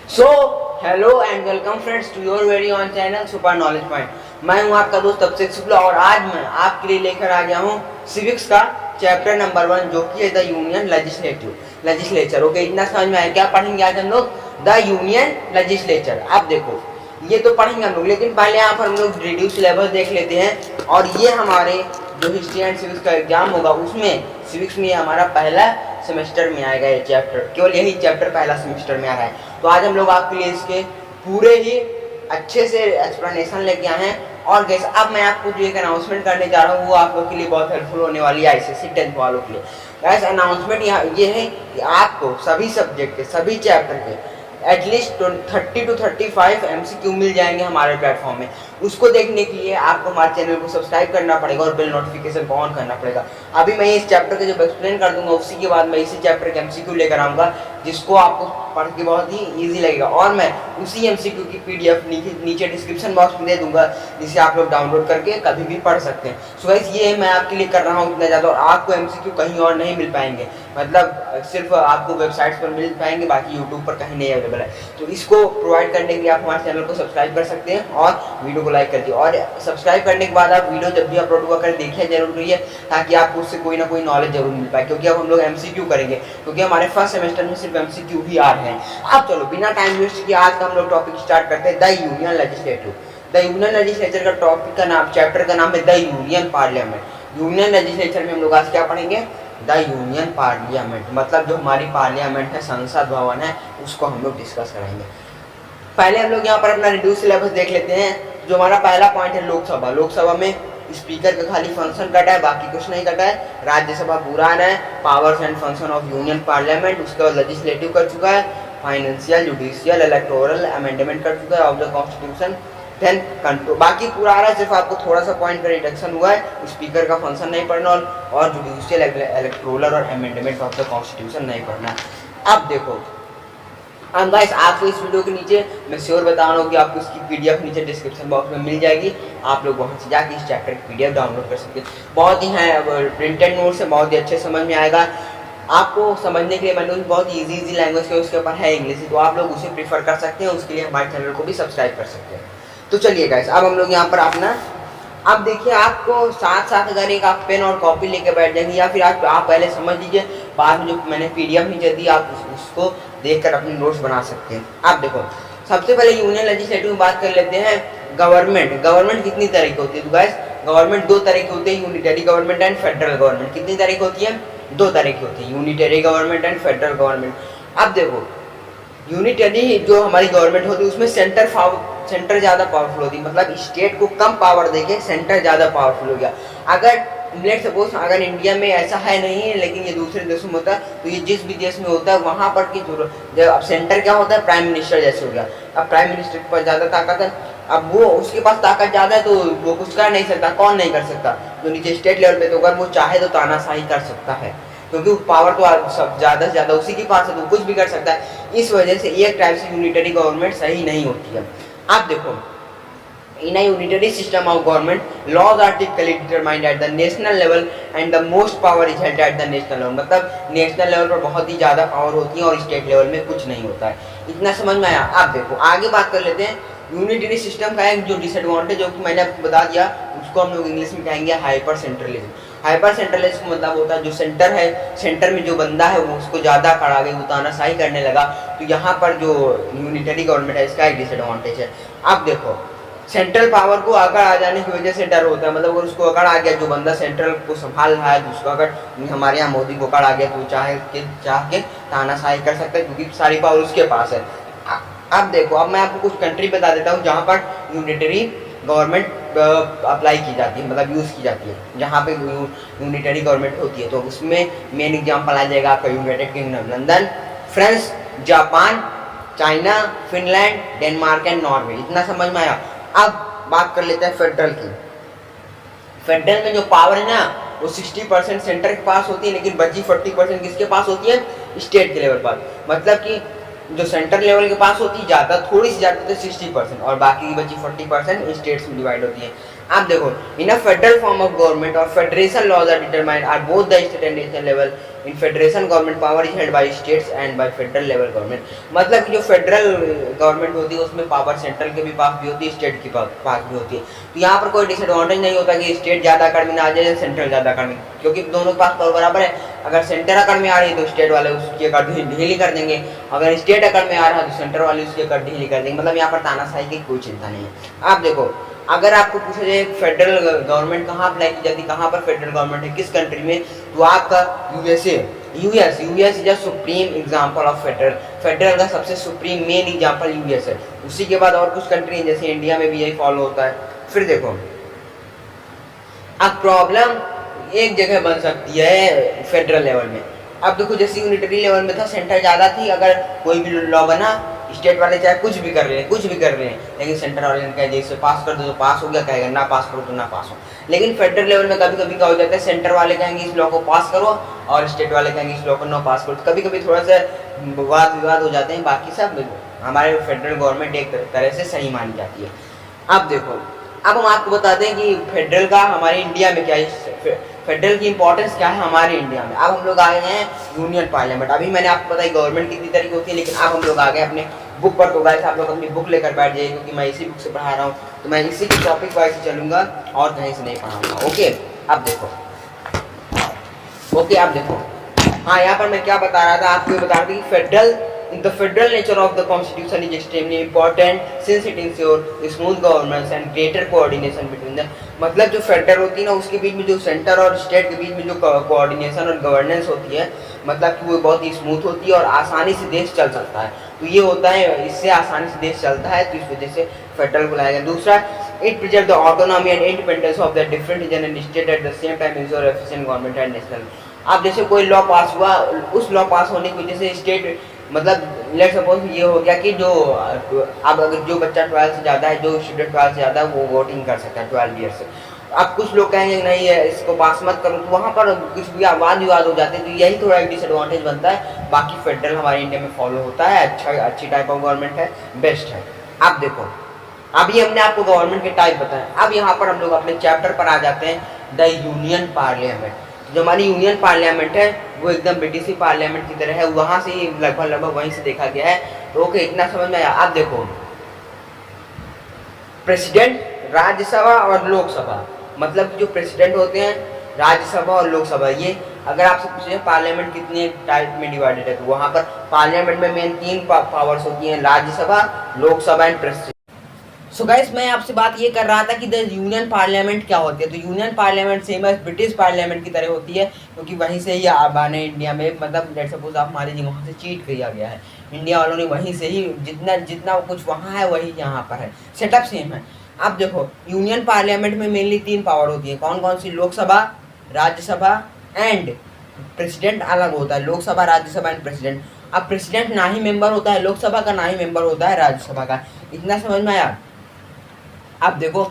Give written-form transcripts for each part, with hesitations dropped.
So hello and welcome friends to your very own channel super knowledge point. मैं हूं आपका दोस्त अभिषेक शुक्ला और आज मैं आपके लिए लेकर आ गया हूं सिविक्स का चैप्टर नंबर 1 जो कि है द यूनियन लेजिस्लेचर। ओके, इतना समझ में आया? क्या पढ़ेंगे आज हम लोग? The union legislature. अब देखो, ये तो पढ़ेंगे हम लोग, लेकिन पहले यहाँ पर हम लोग रिड्यूस सिलेबस देख लेते हैं। और ये हमारे जो हिस्ट्री एंड सिविक्स का एग्जाम होगा उसमें सिविक्स में हमारा पहला सेमेस्टर में आएगा ये चैप्टर, केवल यही चैप्टर पहला सेमेस्टर में आ रहा है। तो आज हम लोग आपके लिए इसके पूरे ही अच्छे से एक्सप्लेनेशन लेके आए हैं। और गैस अब मैं आपको जो एक अनाउंसमेंट करने जा रहा हूँ वो आप लोग के लिए बहुत हेल्पफुल होने वाली है ICSE 10th वालों के लिए। गैस अनाउंसमेंट ये है कि आपको सभी सब्जेक्ट के सभी चैप्टर के एटलीस्ट 30 to 35 MCQ मिल जाएंगे हमारे प्लेटफॉर्म में। उसको देखने के लिए आपको हमारे चैनल को सब्सक्राइब करना पड़ेगा और बेल नोटिफिकेशन को ऑन करना पड़ेगा। अभी मैं इस चैप्टर के जब एक्सप्लेन कर दूंगा उसी के बाद मैं इसी चैप्टर के MCQ लेकर आऊँगा जिसको आपको पढ़ के बहुत ही ईजी लगेगा। और मैं उसी MCQ की PDF नीचे डिस्क्रिप्शन बॉक्स में दे दूंगा जिसे आप लोग डाउनलोड करके कभी भी पढ़ सकते हैं। सो गाइस ये मैं आपके लिए कर रहा हूँ इतना ज़्यादा, और आपको MCQ कहीं और नहीं मिल पाएंगे, मतलब सिर्फ आपको वेबसाइट्स पर मिल पाएंगे, बाकी यूट्यूब पर कहीं नहीं अवेलेबल है। तो इसको प्रोवाइड करने के लिए आप हमारे चैनल को सब्सक्राइब कर सकते हैं और वीडियो को लाइक कर दिए। और सब्सक्राइब करने के बाद आप वीडियो जब भी अपलोड हुआ कर देखिए जरूर रहिए, ताकि आपको उससे कोई ना कोई नॉलेज जरूर मिल पाए, क्योंकि अब हम लोग MCQ करेंगे, क्योंकि हमारे फर्स्ट सेमेस्टर में सिर्फ MCQ ही आ रहे हैं। अब चलो बिना टाइम वेस्ट किए आज का हम लोग टॉपिक स्टार्ट करते हैं, the union legislative. The union legislature का टॉपिक का नाम, चैप्टर का नाम है the union parliament. Union legislature में हम लोग आज क्या पढ़ेंगे? द यूनियन पार्लियामेंट, मतलब जो हमारी पार्लियामेंट है, संसद भवन है, उसको हम लोग डिस्कस करेंगे। पहले हम लोग यहाँ पर अपना रिड्यूस सिलेबस देख लेते हैं। जो हमारा पहला पॉइंट है लोकसभा। लोकसभा में स्पीकर का खाली फंक्शन कटा है, बाकी कुछ नहीं कटा है। राज्यसभा पूरा है, powers and function of union parliament. उसके बाद लेजिस्लेटिव कर चुका है, फाइनेंशियल, जुडिशियल, इलेक्टोरल अमेंडमेंट कर चुका है of the constitution. Then control, बाकी पूरा आ रहा है, सिर्फ आपको थोड़ा सा पॉइंट का रिडक्शन हुआ है। स्पीकर का फंक्शन नहीं पढ़ना और जुडिशियल, इलेक्टोरल और अमेंडमेंट ऑफ द कॉन्स्टिट्यूशन नहीं पढ़ना। अब देखो गाइस, आपको इस वीडियो के नीचे मैं श्योर बता रहा हूँ कि आपको इसकी PDF नीचे डिस्क्रिप्शन बॉक्स में मिल जाएगी। आप लोग वहाँ से जाके इस चैप्टर की PDF डाउनलोड कर सकते हैं। बहुत ही है प्रिंटेड नोट्स है, बहुत ही अच्छे समझ में आएगा आपको। समझने के लिए मैंने बहुत इजी लैंग्वेज के उसके ऊपर है इंग्लिश, तो आप लोग उसे प्रीफर कर सकते हैं। उसके लिए हमारे चैनल को भी सब्सक्राइब कर सकते हैं। तो चलिए गाइस, अब हम लोग यहाँ पर अपना, अब देखिए आपको साथ साथ अगर एक आप पेन और कॉपी लेके बैठ जाएंगे, या फिर आप पहले समझ लीजिए, बाद में जो मैंने PDF नीचे दी आप उसको देखकर अपने नोट्स बना सकते हैं। आप देखो, सबसे पहले यूनियन लेजिस्लेटिव में बात कर लेते हैं। गवर्नमेंट कितनी तरह की होती है? तो गाइस गवर्नमेंट दो तरह की होती है, unitary government and federal government. कितनी तरह की होती है? दो तरह की होती है, unitary government and federal government. अब देखो, यूनिटरी जो हमारी गवर्नमेंट होती है उसमें सेंटर ज़्यादा पावरफुल होती है, मतलब स्टेट को कम पावर देके सेंटर ज़्यादा पावरफुल हो गया। अगर लेट सपोज अगर इंडिया में ऐसा है नहीं है, लेकिन ये दूसरे देशों में होता है, तो ये जिस भी देश में होता है वहाँ पर की जो अब सेंटर क्या होता है, प्राइम मिनिस्टर जैसे हो गया। अब प्राइम मिनिस्टर के पास ज़्यादा ताकत है, अब वो उसके पास ताकत ज़्यादा है तो वो कुछ कर नहीं सकता। कौन नहीं कर सकता? जो नीचे स्टेट लेवल पे, तो अगर वो चाहे तो तानाशाही कर सकता है, क्योंकि पावर तो सब ज़्यादा से ज़्यादा उसी के पास है, तो कुछ भी कर सकता है। इस वजह से एक टाइप से यूनिटरी गवर्नमेंट सही नहीं होती है। आप देखो, in a unitary system of government, laws are typically determined at the national level and the most power is held at the national level। मतलब नेशनल लेवल पर बहुत ही ज़्यादा पावर होती है और स्टेट लेवल में कुछ नहीं होता है। इतना समझ में आया? आप देखो आगे बात कर लेते हैं। यूनिटरी सिस्टम का एक जो डिसएडवांटेज जो कि मैंने आपको बता दिया, उसको हम लोग इंग्लिश में कहेंगे हाइपर सेंट्रलिज्म। हाइपर सेंट्रलिज्म का मतलब होता है जो सेंटर है, सेंटर में जो बंदा है वो उसको ज़्यादा खड़ा गई, तानाशाही करने लगा। तो यहाँ पर जो यूनिटरी गवर्नमेंट है इसका एक डिसएडवांटेज है। आप देखो, सेंट्रल पावर को अकड़ आ जाने की वजह से डर होता है, मतलब अगर उसको अकड़ आ गया, जो बंदा सेंट्रल को संभाल रहा है, उसको अगर हमारे यहाँ मोदी को अकड़ आ गया तो चाह के तानाशाही कर सकता है, क्योंकि सारी पावर उसके पास है। अब देखो, अब मैं आपको कुछ कंट्री बता देता हूँ जहाँ पर यूनिटरी गवर्नमेंट अप्लाई की जाती है, मतलब यूज़ की जाती है, जहाँ पे यूनिटरी गवर्नमेंट होती है। तो उसमें मेन एग्जाम्पल आ जाएगा आपका United kingdom, London, France, Japan, China, Finland, Denmark and Norway. इतना समझ में आया? अब बात कर लेते हैं फेडरल की। फेडरल में जो पावर है ना वो 60% सेंटर के पास होती है, लेकिन बची 40% किसके पास होती है? स्टेट के लेवल पर। मतलब कि जो सेंटर लेवल के पास होती है ज़्यादा, थोड़ी सी ज़्यादा, 60%, और बाकी की बची 40% स्टेट्स में डिवाइड होती है। आप देखो, in a federal form of government और federation laws are determined are both the state and national level in federation government power is held by states and by federal level government. मतलब कि जो federal government होती है उसमें power central के भी पास भी होती है, स्टेट के पास भी होती है। तो यहाँ पर कोई डिसएडवांटेज नहीं होता कि स्टेट ज़्यादा अकड़ में आ जाए, सेंट्रल ज़्यादा अकड़ में, क्योंकि दोनों के पास पावर बराबर है। अगर सेंटर अकड़ में आ रही है तो स्टेट वाले उसकी अकड़ ढीली कर देंगे, अगर स्टेट अकड़ में आ रहा है तो सेंटर वाले उसकी अकड़ ढीली कर देंगे। मतलब यहाँ पर तानाशाही की कोई चिंता नहीं है। आप देखो, अगर आपको पूछा जाए फेडरल गवर्नमेंट कहाँ अप्लाई की जाती है, कहाँ पर फेडरल गवर्नमेंट है, किस कंट्री में, तो आपका USA. US is a supreme example of federal. Federal का सबसे सुप्रीम मेन एग्जांपल यूएस है। उसी के बाद और कुछ कंट्री जैसे इंडिया में भी यही फॉलो होता है। फिर देखो, अब प्रॉब्लम एक जगह बन सकती है फेडरल लेवल में। अब देखो, जैसे यूनिटरी लेवल में था, सेंटर ज़्यादा थी, अगर कोई भी लॉ बना, स्टेट वाले चाहे कुछ भी कर रहे हैं, लेकिन सेंटर वाले ने कहा जैसे पास कर दो तो पास हो गया, कहेगा ना पास करो तो ना पास हो। लेकिन फेडरल लेवल में कभी कभी क्या हो जाता है, सेंटर वाले कहेंगे इस लॉ को पास करो और स्टेट वाले कहेंगे इस लॉ को ना पास करो। तो कभी कभी थोड़ा सा वाद विवाद हो जाते हैं। बाकी सब हमारे फेडरल गवर्नमेंट एक तरह से सही मानी जाती है। अब देखो, अब हम आपको बताते हैं कि फेडरल का हमारे इंडिया में क्या है, फेडरल की इंपॉर्टेंस क्या है हमारे इंडिया में। अब हम लोग आ गए हैं यूनियन पार्लियामेंट। अभी मैंने आपको बताया गवर्नमेंट कितनी तरह की होती है, लेकिन अब हम लोग आ गए अपने बुक पर। तो गाइस आप लोग अपनी बुक लेकर बैठ जाइए, क्योंकि मैं इसी बुक से पढ़ा रहा हूँ, तो मैं इसी के टॉपिक वाइज से चलूंगा और कहीं से नहीं पढ़ाऊंगा। ओके, अब देखो, हाँ, यहाँ पर मैं क्या बता रहा था, आपको बता रहा था कि the federal nature of the constitution is extremely important since it ensures smooth governance and greater coordination between them। मतलब जो फेडरल होती है ना, उसके बीच में जो सेंटर और स्टेट के बीच में जो कोऑर्डिनेशन और गवर्नेंस होती है, मतलब कि वो बहुत ही स्मूथ होती है और आसानी से देश चल सकता है। तो ये होता है, इससे आसानी से देश चलता है, तो इस वजह से फेडरल बुलाया गया। दूसरा, it preserve the autonomy and independence of the different region and state at the same time ensure efficient government and national. अब जैसे कोई लॉ पास हुआ, उस लॉ पास होने की वजह से स्टेट, मतलब लेट्स सपोज ये हो गया कि जो अब अगर जो बच्चा 12 से ज़्यादा है, जो स्टूडेंट 12 से ज़्यादा है, वो वोटिंग कर सकता है 12 ईयर से। अब कुछ लोग कहेंगे नहीं है, इसको पास मत करो, तो वहाँ पर कुछ भी वाद विवाद हो जाते हैं। तो यही थोड़ा एक डिसएडवांटेज बनता है। बाकी फेडरल हमारे इंडिया में फॉलो होता है, अच्छी टाइप ऑफ गवर्नमेंट है, बेस्ट है। अब देखो, अभी हमने आपको गवर्नमेंट के टाइप बताए, अब यहाँ पर हम लोग अपने चैप्टर पर आ जाते हैं, द यूनियन पार्लियामेंट। जो हमारी यूनियन पार्लियामेंट है वो एकदम ब्रिटिश पार्लियामेंट की तरह है, वहाँ से लगभग वहीं से देखा गया है। तो ओके, इतना समझ में आया। आप देखो, प्रेसिडेंट, राज्यसभा और लोकसभा, मतलब जो प्रेसिडेंट होते हैं, राज्यसभा और लोकसभा, ये अगर आपसे पूछे पार्लियामेंट कितने टाइप में डिवाइडेड है, तो वहाँ पर पार्लियामेंट में मेन 3 पावर्स होती हैं, Rajya Sabha, Lok Sabha and president. So guys, मैं आपसे बात ये कर रहा था कि द यूनियन पार्लियामेंट क्या होती है। तो union parliament same as British parliament की तरह होती है, क्योंकि वहीं से ही आबाने इंडिया में, मतलब लेट्स सपोज आप मान लीजिए वहाँ से चीट किया गया है, इंडिया वालों ने वहीं से ही जितना कुछ वहाँ है वही यहाँ पर है, सेटअप सेम है। अब देखो, यूनियन पार्लियामेंट में मेनली 3 पावर होती है, कौन कौन सी, लोकसभा, राज्यसभा एंड प्रेसिडेंट अलग होता है, लोकसभा, राज्यसभा एंड प्रेसिडेंट। अब प्रेसिडेंट ना ही मेंबर होता है लोकसभा का, ना ही मेंबर होता है राज्यसभा का। इतना समझ में आया। अब देखो,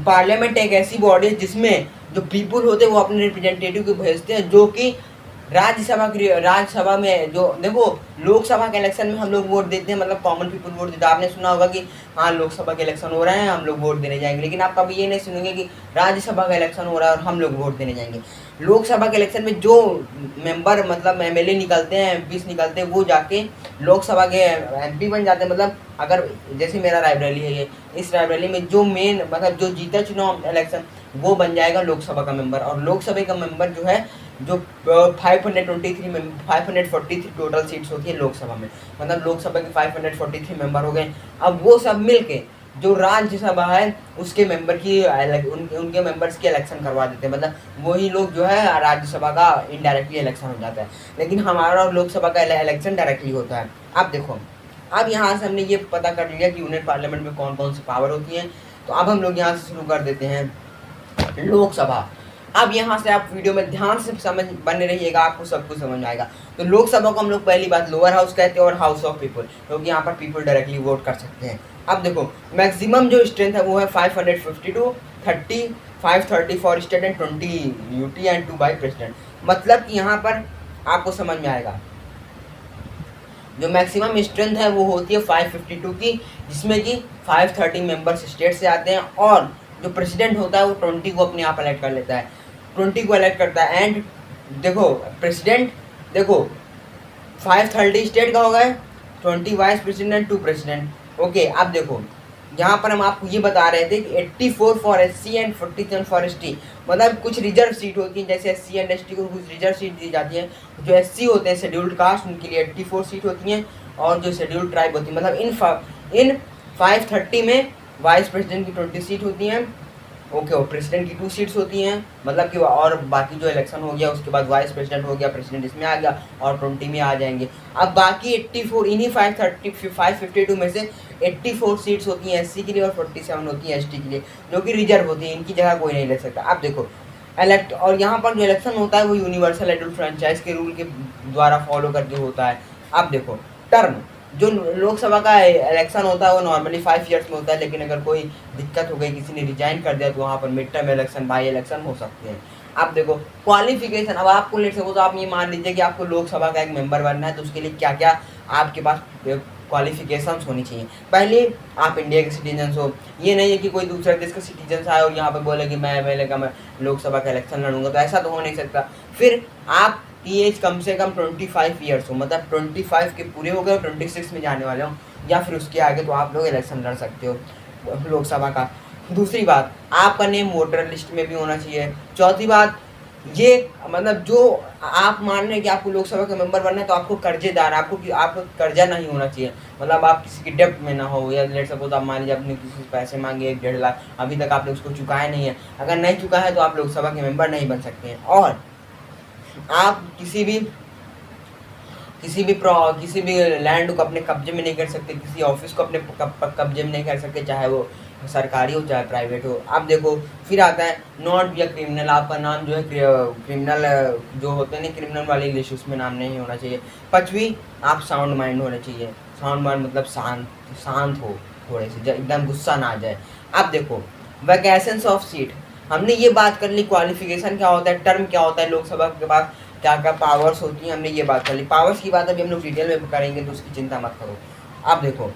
पार्लियामेंट एक ऐसी बॉडी है जिसमें जो पीपल होते हैं वो अपने रिप्रेजेंटेटिव को भेजते हैं, जो कि राज्यसभा में जो देखो, लोकसभा के इलेक्शन में हम लोग वोट देते हैं, मतलब कॉमन पीपल वोट देते हैं। आपने सुना होगा कि हाँ, लोकसभा के इलेक्शन हो रहे हैं, हम लोग वोट देने जाएंगे, लेकिन आप कभी ये नहीं सुनेंगे कि राज्यसभा का इलेक्शन हो रहा है और हम लोग वोट देने जाएंगे। लोकसभा के इलेक्शन में जो मेंबर, मतलब एमएलए निकलते हैं, एमपीस निकलते हैं, वो जाके लोकसभा के एमपी बन जाते हैं। मतलब अगर जैसे मेरा रायबरेली है, ये इस रायबरेली में जो मेन, मतलब जो जीता चुनाव इलेक्शन, वो बन जाएगा लोकसभा का मेंबर। और लोकसभा का मेंबर जो है, जो 543 टोटल सीट्स होती है लोकसभा में, मतलब लोकसभा के 543 मेंबर हो गए। अब वो सब मिलके जो राज्यसभा है उसके मेंबर की उनके मेंबर्स की इलेक्शन करवा देते हैं, मतलब वही लोग जो है राज्यसभा का इनडायरेक्टली इलेक्शन हो जाता है, लेकिन हमारा लोकसभा का इलेक्शन डायरेक्टली होता है। अब देखो, अब यहाँ से हमने ये पता कर लिया कि यूनियन पार्लियामेंट में कौन कौन सी पावर होती हैं। तो अब हम लोग यहाँ से शुरू कर देते हैं लोकसभा। अब यहाँ से आप वीडियो में ध्यान से समझ बने रहिएगा, आपको सब कुछ समझ आएगा। तो लोकसभा को हम लोग पहली बात लोअर हाउस कहते हैं और हाउस ऑफ पीपल, क्योंकि यहाँ पर पीपल डायरेक्टली वोट कर सकते हैं। अब देखो, मैक्सिमम जो स्ट्रेंथ है वो है 552, 30, 530 for state and 20 UT and 2 by president. मतलब कि यहाँ पर आपको समझ में आएगा, जो मैक्सिमम स्ट्रेंथ है वो होती है 552 की, जिसमें कि 530 मेंबर्स स्टेट से आते हैं, और जो प्रेसिडेंट होता है वो 20 को अपने आप इलेक्ट कर लेता है, 20 को इलेक्ट करता है। एंड देखो, प्रेसिडेंट देखो 530 स्टेट का हो गए, 20 वाइस प्रेसिडेंट, 2 प्रेसिडेंट। ओके, अब देखो यहाँ पर हम आपको ये बता रहे थे कि 84 for SC and 47 for ST, मतलब कुछ रिजर्व सीट होती हैं, जैसे SC एंड ST को कुछ रिजर्व सीट दी जाती है। जो SC होते हैं शेड्यूल्ड कास्ट, उनके लिए 84 सीट होती हैं, और जो शेड्यूल्ड ट्राइब होती है, मतलब इन 530 में वाइस प्रेसिडेंट की 20 सीट होती हैं। ओके, और प्रेसिडेंट की 2 सीट्स होती हैं, मतलब कि और बाकी जो इलेक्शन हो गया उसके बाद वाइस प्रेसिडेंट हो गया, प्रेसिडेंट इसमें आ गया, और 20 में आ जाएंगे। अब बाकी 84 इन्हीं 552 में से 84 सीट्स होती हैं SC के लिए और 47 होती हैं ST के लिए, जो कि रिजर्व होती है, इनकी जगह कोई नहीं ले सकता। अब देखो और यहाँ पर जो इलेक्शन होता है वो यूनिवर्सल एडल्ट फ्रेंचाइज के रूल के द्वारा फॉलो करके होता है। अब देखो टर्म, जो लोकसभा का इलेक्शन होता है वो नॉर्मली 5 ईयर्स में होता है, लेकिन अगर कोई दिक्कत हो गई, किसी ने रिजाइन कर दिया, तो वहाँ पर mid term election, by election हो सकते हैं। अब देखो क्वालिफिकेशन, अब आपको लेट सपोज आप ये मान लीजिए कि आपको लोकसभा का एक मेंबर बनना है, तो उसके लिए क्या क्या आपके पास क्वालिफिकेशंस होनी चाहिए। पहले आप इंडिया के सिटीजन हो, ये नहीं है कि कोई दूसरे देश का सिटीजन आए और यहाँ पर बोले कि मैं लोकसभा का इलेक्शन लड़ूंगा, तो ऐसा तो हो नहीं सकता। फिर आप की एज कम से कम 25 ईयर्स हो, मतलब 25 के पूरे हो गए और 26 में जाने वाले हो, या फिर उसके आगे, तो आप लोग इलेक्शन लड़ सकते हो लोकसभा का। दूसरी बात, आपका नेम वोटर लिस्ट में भी होना चाहिए। चौथी बात, ये मतलब जो आप मान रहे हैं कि आपको लोकसभा का मेंबर बनना है, तो आपको कर्जेदार, आपको कर्जा नहीं होना चाहिए, मतलब आप किसी की डेप्ट में ना हो, या लेट सपोज आप मान लीजिए आपने किसी से पैसे मांगे 1-1.5 लाख, अभी तक आपने उसको चुकाया नहीं है, अगर नहीं चुका है तो आप लोकसभा के मेंबर नहीं बन सकते हैं। और आप किसी भी लैंड को अपने कब्जे में नहीं कर सकते, किसी ऑफिस को अपने कब्जे में नहीं कर सकते, चाहे वो सरकारी हो चाहे प्राइवेट हो। अब देखो फिर आता है नॉट बी अ क्रिमिनल, आपका नाम जो है क्रिमिनल जो होते हैं ना, क्रिमिनल वाली लिस्ट, उसमें नाम नहीं होना चाहिए। 5वीं, आप साउंड माइंड होने चाहिए। साउंड माइंड मतलब शांत हो, थोड़े से एकदम गुस्सा ना आ जाए। अब देखो वैकेशंस ऑफ सीट, हमने ये बात कर ली क्वालिफिकेशन क्या होता है, टर्म क्या होता है, लोकसभा के पास क्या क्या पावर्स होती हैं, हमने ये बात कर ली। पावर्स की बात अभी हम लोग डिटेल में करेंगे, तो उसकी चिंता मत करो। अब देखो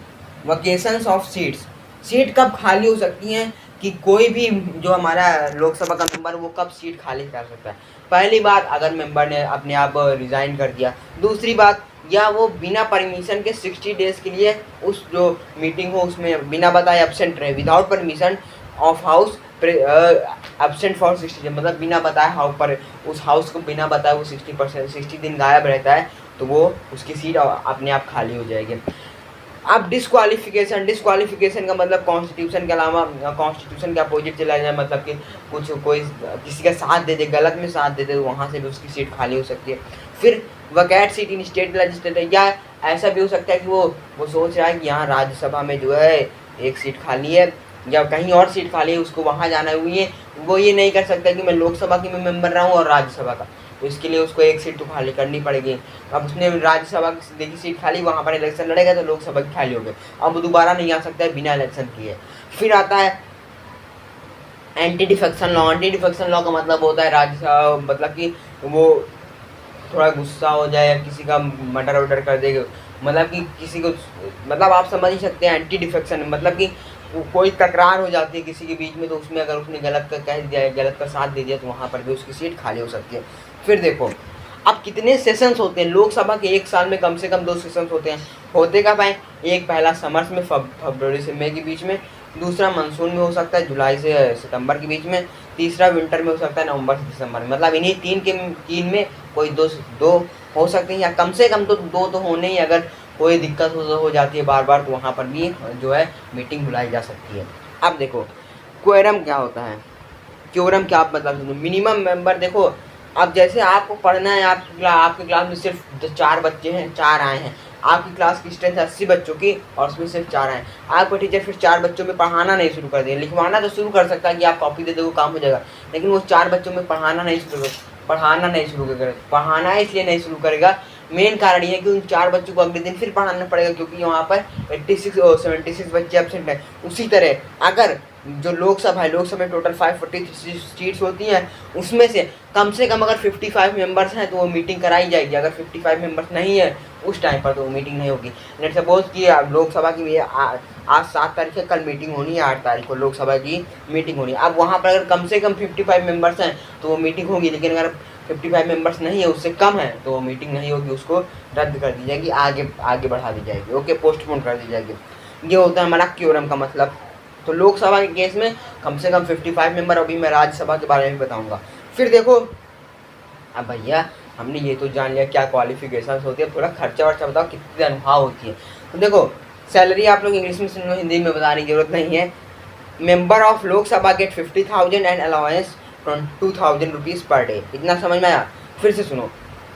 वैकेशंस ऑफ सीट्स, सीट कब खाली हो सकती हैं, कि कोई भी जो हमारा लोकसभा का मेंबर वो कब सीट खाली कर सकता है। पहली बात, अगर मेंबर ने अपने आप रिज़ाइन कर दिया। दूसरी बात, या वो बिना परमिशन के 60 डेज़ के लिए उस जो मीटिंग हो उसमें बिना बताए एब्सेंट रहे, without permission of house absent for 60 days, मतलब बिना बताए हाउस पर, उस हाउस को बिना बताए वो 60 दिन गायब रहता है, तो वो उसकी सीट अपने आप खाली हो जाएगी। अब डिस्क्वालिफिकेशन का मतलब कॉन्स्टिट्यूशन के अलावा कॉन्स्टिट्यूशन के अपोजिट चला जाए, मतलब कि कोई किसी का साथ दे दे, गलत में साथ दे दे, तो वहाँ से भी उसकी सीट खाली हो सकती है। फिर वैकेंट सीट इन स्टेट लेजिस्लेचर, या ऐसा भी हो सकता है कि वो सोच रहा है कि यहाँ राज्यसभा में जो है एक सीट खाली है, या कहीं और सीट खाली है, उसको वहाँ जाना हुई है, वो ये नहीं कर सकता कि मैं लोकसभा की में मेंबर रहा हूँ और राज्यसभा का, तो इसके लिए उसको एक सीट तो खाली करनी पड़ेगी। अब उसने राज्यसभा की सीट खाली, वहाँ पर इलेक्शन लड़ेगा तो लोकसभा की खाली हो गई, अब दोबारा नहीं आ सकता है बिना इलेक्शन किए। फिर आता है anti defection law. Anti defection law का मतलब होता है राज्यसभा, मतलब कि वो थोड़ा गुस्सा हो जाए या किसी का मर्डर वर्डर कर देगा, मतलब कि किसी को, मतलब आप समझ ही सकते हैं एंटी डिफेक्शन, मतलब कि कोई तकरार हो जाती है किसी के बीच में, तो उसमें अगर उसने गलत का कह दिया, गलत का साथ दे दिया, तो वहाँ पर भी उसकी सीट खाली हो सकती है। फिर देखो अब कितने सेशंस होते हैं लोकसभा के, एक साल में कम से कम 2 सेशंस होते हैं। होते कब हैं, एक पहला समर्स में फरवरी से मई के बीच में, दूसरा मानसून में हो सकता है जुलाई से सितंबर के बीच में, तीसरा विंटर में हो सकता है नवंबर से दिसंबर में। मतलब इन्हीं तीन में कोई दो हो सकते हैं, या कम से कम तो 2 तो होने ही, अगर कोई दिक्कत हो जाती है बार बार, तो वहाँ पर भी जो है मीटिंग बुलाई जा सकती है। अब देखो क्वेरम क्या होता है, क्योरम क्या आप मतलब मिनिमम मेंबर। देखो अब जैसे आपको पढ़ना है, आपकी क्लास में सिर्फ 4 बच्चे हैं, 4 आए हैं, आपकी क्लास की स्ट्रेंथ 80 बच्चों की और उसमें सिर्फ 4 आए, आपको टीचर फिर 4 बच्चों में पढ़ाना नहीं शुरू कर देगा। लिखवाना तो शुरू कर सकता है कि आप कॉपी दे दो, काम हो जाएगा, लेकिन वो 4 बच्चों में पढ़ाना नहीं शुरू करेगा। पढ़ाना इसलिए नहीं शुरू करेगा, मेन कारण ये है कि उन 4 बच्चों को अगले दिन फिर पढ़ाना पड़ेगा, क्योंकि वहाँ पर 76 बच्चे एब्सेंट हैं। उसी तरह अगर जो लोकसभा में टोटल 543 सीट्स होती हैं, उसमें से कम अगर 55 मेंबर्स हैं तो वो मीटिंग कराई जाएगी। अगर 55 मेंबर्स नहीं है उस टाइम पर तो वो मीटिंग नहीं होगी। लेट सपोज कि लोकसभा की आज 7 तारीख है, कल मीटिंग होनी है 8 तारीख को लोकसभा की मीटिंग होनी है। अब वहाँ पर अगर कम से कम 55 मेंबर्स हैं तो वो मीटिंग होगी, लेकिन अगर 55 मेंबर्स नहीं है, उससे कम है, तो मीटिंग नहीं होगी, उसको रद्द कर दी जाएगी, आगे बढ़ा दी जाएगी। ओके, पोस्टपोन कर दी जाएगी। ये होता है हमारा क्योरम का मतलब। तो लोकसभा के केस में कम से कम 55 मेंबर। अभी मैं राज्यसभा के बारे में बताऊंगा। फिर देखो, अब भैया हमने ये तो जान लिया क्या क्वालिफिकेशन होती है, थोड़ा खर्चा वर्चा बताओ कितनी तनख्वाह होती है। तो देखो, सैलरी आप लोग इंग्लिश में सुन लो, हिंदी में बताने की जरूरत नहीं है। Member of Lok Sabha get 50,000 and allowance 2,000 rupees per day. इतना समझ में आया? फिर से सुनो,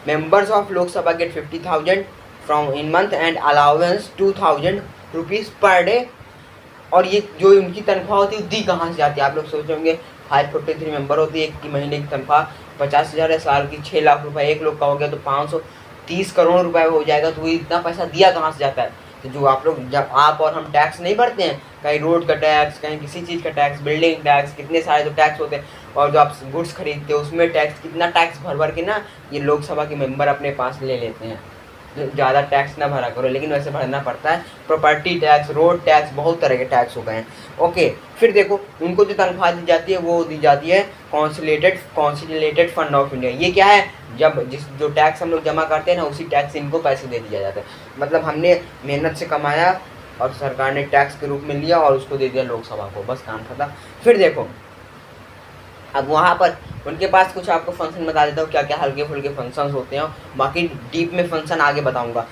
members of Lok Sabha get 50,000 from in month and allowance 2,000 rupees per day. और ये जो उनकी तनख्वाह होती है दी कहाँ से जाती है? आप लोग सोच रहे होंगे 543 मेंबर होती है, एक की महीने की तनख्वाह 50,000 है, साल की 6 लाख रुपए, एक लोग का हो गया तो 530 करोड़ रुपए हो जाएगा। तो इतना पैसा दिया कहाँ से जाता है? तो जो आप लोग, जब आप और हम टैक्स नहीं भरते हैं, कहीं रोड का टैक्स, कहीं किसी चीज़ का टैक्स, बिल्डिंग टैक्स, कितने सारे जो टैक्स होते हैं, और जो आप गुड्स खरीदते हो उसमें टैक्स, कितना टैक्स भर भर के ना ये लोकसभा के मेंबर अपने पास ले लेते हैं। ज़्यादा टैक्स ना भरा करो, लेकिन वैसे भरना पड़ता है। प्रॉपर्टी टैक्स, रोड टैक्स, बहुत तरह के टैक्स हो गए हैं। ओके, फिर देखो उनको जो तनख्वाह दी जाती है वो दी जाती है कॉन्सोलिडेटेड फंड ऑफ इंडिया। ये क्या है? जब जो टैक्स हम लोग जमा करते हैं ना, उसी टैक्स से इनको पैसे दे दिया जाता है। मतलब हमने मेहनत से कमाया और सरकार ने टैक्स के रूप में लिया और उसको दे दिया लोकसभा को, बस काम खत्म। फिर देखो, अब वहाँ पर उनके पास कुछ आपको फंक्शन बता देता हूँ, क्या क्या हल्के फुल्के फंक्शंस होते हैं, बाकी डीप में फंक्शन आगे बताऊँगा।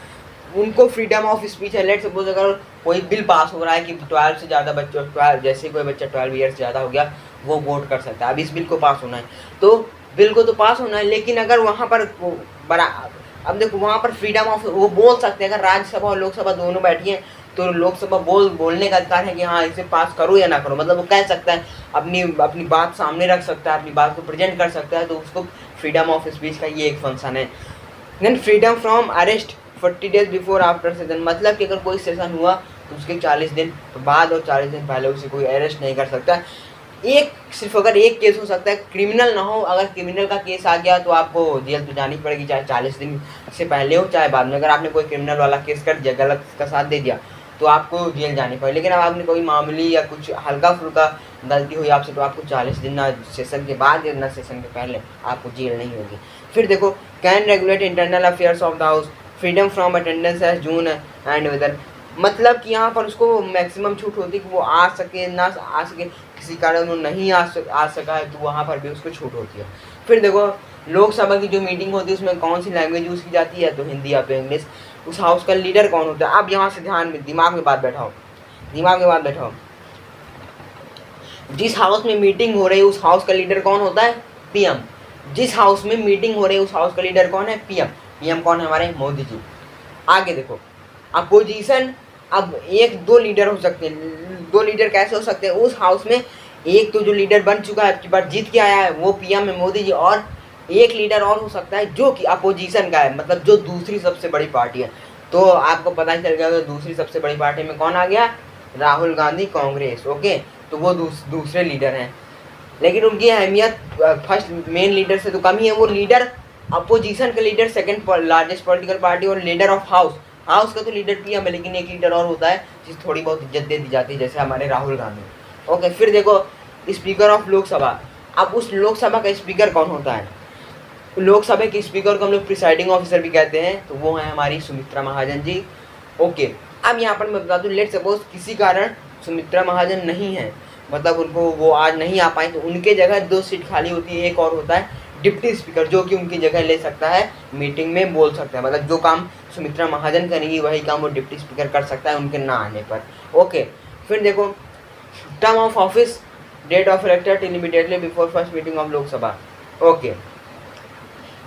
उनको फ्रीडम ऑफ स्पीच है। लेट सपोज अगर कोई बिल पास हो रहा है कि 12 से ज़्यादा बच्चों, 12 जैसे कोई बच्चा 12 ईयर से ज़्यादा हो गया वो वोट कर सकता है। अब इस बिल को पास होना है तो बिल को तो पास होना है, लेकिन अगर वहाँ पर बड़ा, अब देखो वहाँ पर फ्रीडम ऑफ, वो बोल सकते हैं। अगर राज्यसभा और लोकसभा दोनों बैठी हैं तो लोकसभा बोलने का अधिकार है कि हाँ इसे पास करो या ना करो। मतलब वो कह सकता है, अपनी बात सामने रख सकता है, अपनी बात को प्रेजेंट कर सकता है। तो उसको फ्रीडम ऑफ स्पीच का ये एक फंक्शन है। Then freedom from arrest 40 days before after session. मतलब कि अगर कोई सेशन हुआ तो उसके 40 दिन बाद और 40 दिन पहले उसे कोई अरेस्ट नहीं कर सकता। सिर्फ अगर एक केस हो सकता है, क्रिमिनल ना हो। अगर क्रिमिनल का केस आ गया तो आपको जेल तो जानी पड़ेगी, चाहे 40 दिन से पहले हो चाहे बाद में। अगर आपने कोई क्रिमिनल वाला केस कर दिया, गलत का साथ दे दिया, तो आपको जेल जानी पड़ेगी। लेकिन अब आपने कोई मामूली या कुछ हल्का फुल्का गलती हुई आपसे, तो आपको 40 दिन, ना सेशन के बाद या ना सेशन के पहले, आपको जेल नहीं होगी। फिर देखो, can regulate internal affairs of the house, freedom from attendance as June and weather. मतलब कि यहाँ पर उसको मैक्सिमम छूट होती है कि वो आ सके ना आ सके, किसी कारण वो नहीं आ सका है तो वहाँ पर भी उसको छूट होती है। फिर देखो, लोकसभा की जो मीटिंग होती है उसमें कौन सी लैंग्वेज यूज़ की जाती है? तो हिंदी या तो इंग्लिश। उस हाउस का लीडर कौन होता है? अब यहाँ से दिमाग में बात बैठाओ। जिस हाउस में मीटिंग हो रही है उस हाउस का लीडर कौन होता है? पीएम। जिस हाउस में मीटिंग हो रही है उस हाउस का लीडर कौन है? पीएम। पीएम कौन है? हमारे मोदी जी। आगे देखो, अपोजिशन, अब एक दो लीडर हो सकते हैं। दो लीडर कैसे हो सकते हैं? उस हाउस में एक तो जो लीडर बन चुका है, अब की बार जीत के आया है, वो पीएम है मोदी जी, और एक लीडर और हो सकता है जो कि अपोजिशन का है, मतलब जो दूसरी सबसे बड़ी पार्टी है। तो आपको पता ही चल गया कि दूसरी सबसे बड़ी पार्टी में कौन आ गया? राहुल गांधी, कांग्रेस। ओके, तो वो दूसरे लीडर हैं, लेकिन उनकी अहमियत फर्स्ट मेन लीडर से तो कम ही है। वो लीडर अपोजिशन का leader, second largest political party, और लीडर ऑफ हाउस का तो लीडर पीएम है, लेकिन एक लीडर और होता है जिसे थोड़ी बहुत इज्जत दे दी जाती है, जैसे हमारे राहुल गांधी। ओके, फिर देखो, स्पीकर ऑफ लोकसभा। अब उस लोकसभा का स्पीकर कौन होता है? लोकसभा के स्पीकर को हम लोग प्रिसाइडिंग ऑफिसर भी कहते हैं, तो वो है हमारी सुमित्रा महाजन जी। ओके, अब यहाँ पर मैं बता दूँ, लेट सपोज किसी कारण सुमित्रा महाजन नहीं है, मतलब उनको वो आज नहीं आ पाए, तो उनके जगह 2 सीट खाली होती है। एक और होता है डिप्टी स्पीकर, जो कि उनकी जगह ले सकता है, मीटिंग में बोल सकता है। मतलब जो काम सुमित्रा महाजन करेंगी वही काम वो डिप्टी स्पीकर कर सकता है उनके ना आने पर। ओके, फिर देखो, term of office, date of elected till immediately before first meeting of Lok Sabha. Okay,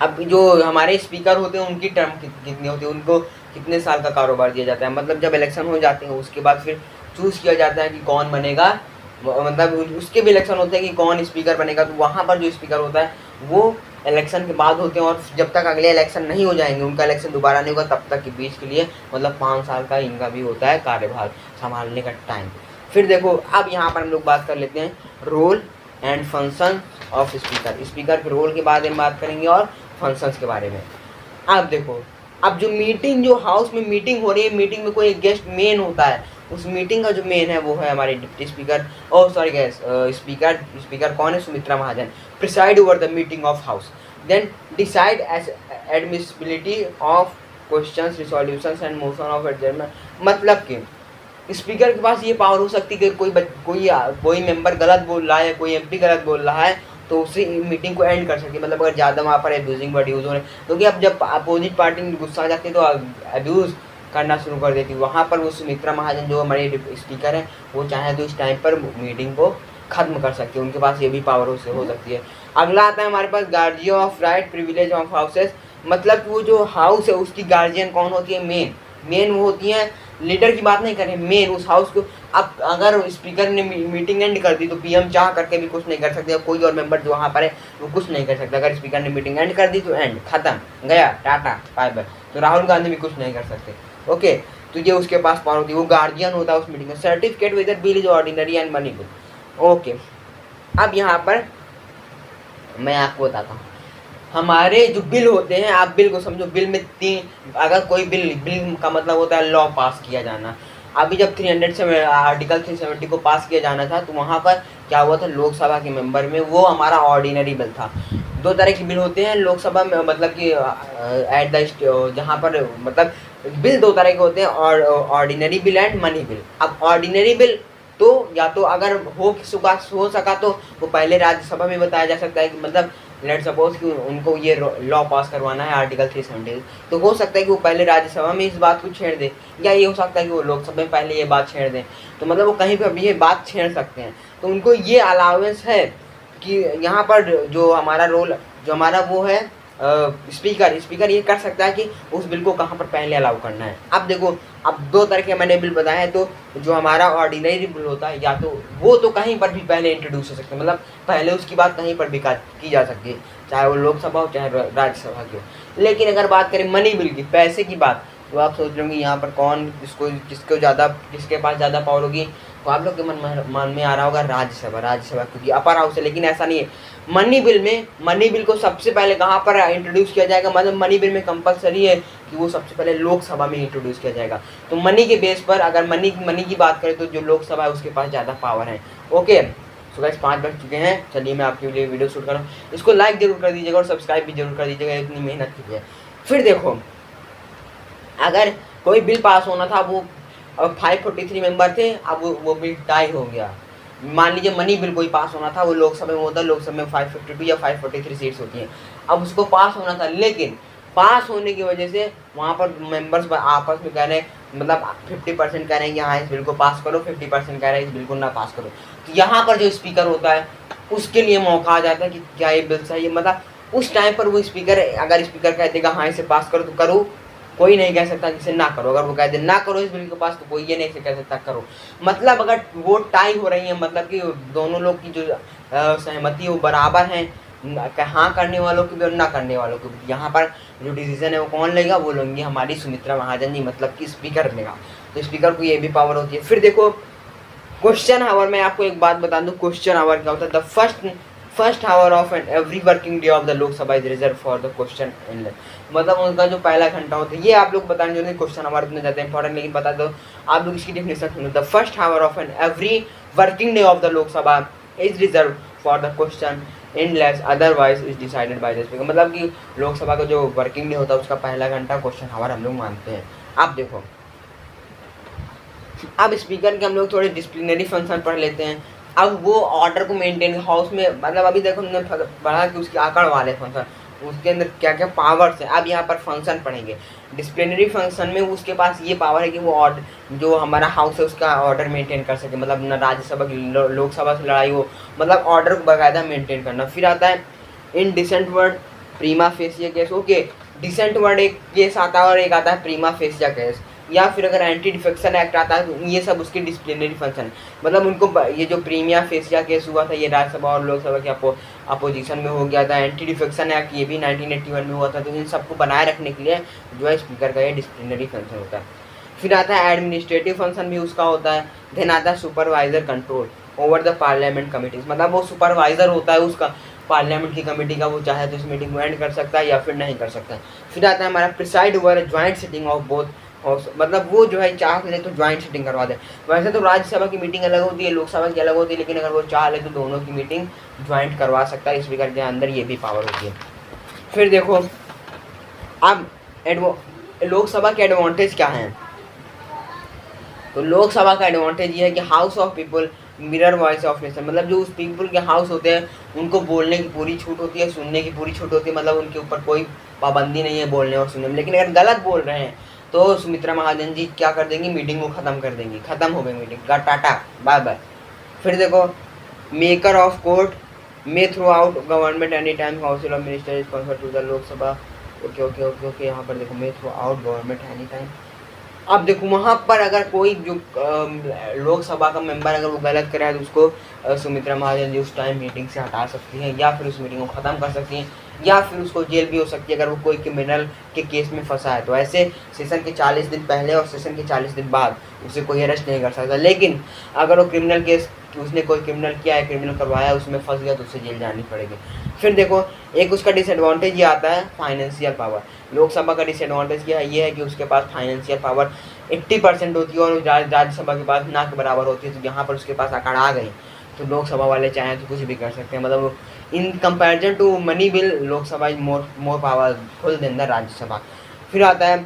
अब जो हमारे स्पीकर होते हैं उनकी टर्म कितनी होती है? उनको कितने साल का कारोबार दिया जाता है? मतलब जब इलेक्शन हो जाते हैं उसके बाद फिर चूज़ किया जाता है कि कौन बनेगा, मतलब उसके भी इलेक्शन होते हैं कि कौन स्पीकर बनेगा। तो वहाँ पर जो स्पीकर होता है वो इलेक्शन के बाद होते हैं, और जब तक अगले इलेक्शन नहीं हो जाएंगे, उनका इलेक्शन दोबारा नहीं होगा, तब तक के बीच के लिए मतलब 5 साल का इनका भी होता है कार्यभार संभालने का टाइम। फिर देखो, अब यहाँ पर हम लोग बात कर लेते हैं role and function of speaker. Speaker के रोल के बारे में बात करेंगे और फंक्शंस के बारे में। अब देखो, अब जो मीटिंग, जो हाउस में मीटिंग हो रही है, मीटिंग में कोई गेस्ट मेन होता है, उस मीटिंग का जो मेन है वो है हमारे डिप्टी स्पीकर, और सॉरी गैस स्पीकर कौन है? Sumitra Mahajan. Preside over the meeting of house, then decide admissibility of questions, resolutions and motion of adjournment. मतलब कि स्पीकर के पास ये पावर हो सकती है कि कोई मेंबर गलत बोल रहा है, कोई एमपी गलत बोल रहा है तो उसी मीटिंग को एंड कर सकती है। मतलब अगर ज़्यादा वहाँ पर एब्यूजिंग वर्ड यूज़ हो रहे हैं, क्योंकि अब जब अपोजिट पार्टी में गुस्सा आ जाती है तो अब्यूज़ करना शुरू कर देती है। वहाँ पर वो सुमित्रा महाजन जो हमारे स्पीकर हैं वो चाहे तो इस टाइम पर मीटिंग को ख़त्म कर सकती है, उनके पास ये भी पावर हो सकती है। अगला आता है हमारे पास guardian of right privilege of houses. मतलब कि वो जो हाउस है उसकी गार्जियन कौन होती है? मेन वो होती है। लीडर की बात नहीं करें, मेन उस हाउस को। अब अगर स्पीकर ने मीटिंग एंड कर दी तो पीएम चाह करके भी कुछ नहीं कर सकते, कोई और मेंबर जो वहाँ पर है वो कुछ नहीं कर सकता। अगर स्पीकर ने मीटिंग एंड कर दी तो एंड, खत्म, गया, टाटा बाय बाय। तो राहुल गांधी भी कुछ नहीं कर सकते। ओके, तो ये उसके पास पावर होती है, वो गार्जियन होता है उस मीटिंग में। Certificate whether bill is ordinary and money bill. Okay, अब यहाँ पर मैं आपको बताता हूँ हमारे जो बिल होते हैं, आप बिल को समझो। बिल में अगर कोई बिल का मतलब होता है लॉ पास किया जाना। अभी जब आर्टिकल 370 को पास किया जाना था तो वहाँ पर क्या हुआ था, लोकसभा के मेंबर में वो हमारा ऑर्डिनरी बिल था। दो तरह के बिल होते हैं लोकसभा में, मतलब कि एट द जहाँ पर मतलब बिल दो तरह के होते हैं, ordinary bill and money bill. अब ऑर्डिनरी बिल तो या तो अगर हो सका तो वो पहले राज्यसभा में बताया जा सकता है कि मतलब लेट सपोज कि उनको ये लॉ पास करवाना है आर्टिकल 370, तो हो सकता है कि वो पहले राज्यसभा में इस बात को छेड़ दे, या ये हो सकता है कि वो लोकसभा में पहले ये बात छेड़ दें। तो मतलब वो कहीं पर भी ये बात छेड़ सकते हैं। तो उनको ये अलाउंस है कि यहाँ पर जो हमारा वो है स्पीकर ये कर सकता है कि उस बिल को कहाँ पर पहले अलाउ करना है। अब देखो, अब दो तरह के मैंने बिल बताए हैं। तो जो हमारा ऑर्डिनरी बिल होता है, या तो वो तो कहीं पर भी पहले इंट्रोड्यूस हो सकते हैं, मतलब पहले उसकी बात कहीं पर भी की जा सकती है, चाहे वो लोकसभा हो चाहे राज्यसभा की हो। लेकिन अगर बात करें मनी बिल की, पैसे की बात, तो आप सोच रहे होंगे यहाँ पर किसके पास ज़्यादा पावर होगी। तो आप लोग के मन में आ रहा होगा राज्यसभा, क्योंकि अपर हाउस है। लेकिन ऐसा नहीं है। मनी बिल को सबसे पहले कहाँ पर इंट्रोड्यूस किया जाएगा, मतलब मनी बिल में कंपलसरी है कि वो सबसे पहले लोकसभा में इंट्रोड्यूस किया जाएगा। तो मनी के बेस पर अगर मनी की बात करें तो जो लोकसभा है उसके पास ज़्यादा पावर है। ओके, सो गाइस 5 बज चुके हैं। चलिए मैं आपके लिए वीडियो शूट कर रहा हूँ। इसको लाइक जरूर कर दीजिएगा और सब्सक्राइब भी जरूर कर दीजिएगा, इतनी मेहनत कीजिए। फिर देखो, अगर कोई बिल पास होना था, वो 543 मेंबर थे, अब वो बिल टाई हो गया। मान लीजिए मनी बिल कोई पास होना था, वो लोकसभा में होता है, लोकसभा में 552 या 543 सीट्स होती हैं। अब उसको पास होना था, लेकिन पास होने की वजह से वहाँ पर मेंबर्स आपस में कह रहे हैं, मतलब 50% कह रहे हैं कि हाँ इस बिल को पास करो, 50% कह रहे हैं इस बिल को ना पास करो। तो यहाँ पर जो स्पीकर होता है उसके लिए मौका आ जाता है कि क्या ये बिल सही है। मतलब उस टाइम पर वो अगर स्पीकर कह देगा हाँ इसे पास करो तो करो, कोई नहीं कह सकता जिसे ना करो। अगर वो कह दे ना करो इस बिल के पास, तो कोई ये नहीं कह सकता करो। मतलब अगर वो टाई हो रही है, मतलब कि दोनों लोग की जो सहमति वो बराबर है, हाँ करने वालों की भी और ना करने वालों की भी। यहाँ पर जो डिसीजन है वो कौन लेगा, वो लेंगे हमारी सुमित्रा महाजन जी, मतलब कि स्पीकर लेगा। तो स्पीकर को ये भी पावर होती है। फिर देखो क्वेश्चन आवर, मैं आपको एक बात बता दूं, क्वेश्चन आवर क्या होता है। The first hour of an every working day of the Lok Sabha is reserve for the question and, मतलब उनका जो पहला घंटा होता है, ये आप लोग बताने जो नहीं क्वेश्चन आवर इतने ज़्यादा इंपॉर्टेंट, लेकिन बता दो आप लोग इसकी डेफिनेशन सुनो। The first hour of an every working day of the Lok Sabha is reserve for the question unless otherwise is decided by the speaker. मतलब कि लोकसभा का जो वर्किंग डे होता है उसका पहला घंटा क्वेश्चन आवर हम लोग मानते हैं। अब देखो, अब स्पीकर के हम लोग थोड़े डिसिप्लिनरी फंक्शन पढ़ लेते हैं। अब वो ऑर्डर को मेंटेन हाउस में, मतलब अभी देखो हमने पढ़ा कि उसके आकड़ वाले फंक्शन, उसके अंदर क्या क्या पावर्स हैं। अब यहाँ पर फंक्शन पढ़ेंगे। डिसिप्लिनरी फंक्शन में उसके पास ये पावर है कि वो ऑर्डर, जो हमारा हाउस है उसका ऑर्डर मेंटेन कर सके, मतलब न राज्यसभा की लोकसभा से लड़ाई हो, मतलब ऑर्डर को बाकायदा मेंटेन करना। फिर आता है indecent word, prima facie case. Okay, decent word एक केस आता है और एक आता है प्रीमा फेसिया केस, या फिर अगर एंटी डिफेक्शन एक्ट आता है तो ये सब उसके डिसिप्लिनरी फंक्शन। मतलब उनको ये जो प्रीमिया फेसिया केस हुआ था ये राज्यसभा और लोकसभा के अपोजिशन में हो गया था। एंटी डिफेक्शन एक्ट ये भी 1981 में हुआ था। तो इन सबको बनाए रखने के लिए जो है स्पीकर का ये डिसिप्लिनरी फंक्शन होता है। फिर आता है एडमिनिस्ट्रेटिव फंक्शन भी उसका होता है। देन आता है supervisor control over the parliament committees, मतलब वो सुपरवाइजर होता है उसका पार्लियामेंट की कमेटी का, वो चाहे तो इस मीटिंग को एंड कर सकता है या फिर नहीं कर सकता है। फिर आता है हमारा preside over joint sitting of both house, मतलब वो जो है चाह ले तो ज्वाइंट सिटिंग करवा दे। वैसे तो राज्यसभा की मीटिंग अलग होती है, लोकसभा की अलग होती है, लेकिन अगर वो चाह ले तो दोनों की मीटिंग ज्वाइंट करवा सकता है। स्पीकर के अंदर ये भी पावर होती है। फिर देखो अब लोकसभा के एडवांटेज क्या हैं। तो लोकसभा का एडवांटेज ये है कि house of people mirror voice of nation, मतलब जो उस पीपल के हाउस होते हैं उनको बोलने की पूरी छूट होती है, सुनने की पूरी छूट होती है, मतलब उनके ऊपर कोई पाबंदी नहीं है बोलने और सुनने में। लेकिन अगर गलत बोल रहे हैं तो सुमित्रा महाजन जी क्या कर देंगी, मीटिंग को ख़त्म कर देंगी, ख़त्म हो गई मीटिंग का, टाटा बाय बाय। फिर देखो maker of court may throughout government any time council of minister is confer to the Lok Sabha. Okay okay okay okay, यहाँ पर देखो may throughout government any time. अब देखो वहाँ पर अगर कोई जो लोकसभा का मेंबर अगर वो गलत करे तो उसको सुमित्रा महाजन जी उस टाइम मीटिंग से हटा सकती हैं, या फिर उस मीटिंग को ख़त्म कर सकती हैं, या फिर उसको जेल भी हो सकती है अगर वो कोई क्रिमिनल के केस में फंसा है। तो ऐसे सेशन के 40 दिन पहले और सेशन के 40 दिन बाद उसे कोई अरेस्ट नहीं कर सकता। लेकिन अगर वो क्रिमिनल केस, उसने कोई क्रिमिनल किया है, क्रिमिनल करवाया, उसमें फंस गया तो उसे जेल जानी पड़ेगी। फिर देखो एक उसका डिसएडवांटेज ये आता है फाइनेंशियल पावर। लोकसभा का डिसएडवांटेज क्या है, ये है कि उसके पास फाइनेंशियल पावर 80% होती है और राज्यसभा के पास ना के बराबर होती है। तो यहाँ पर उसके पास आंकड़ आ गई तो लोकसभा वाले चाहें तो कुछ भी कर सकते हैं, मतलब in comparison to money bill Lok Sabha is more powerful than the Rajya Sabha. फिर आता है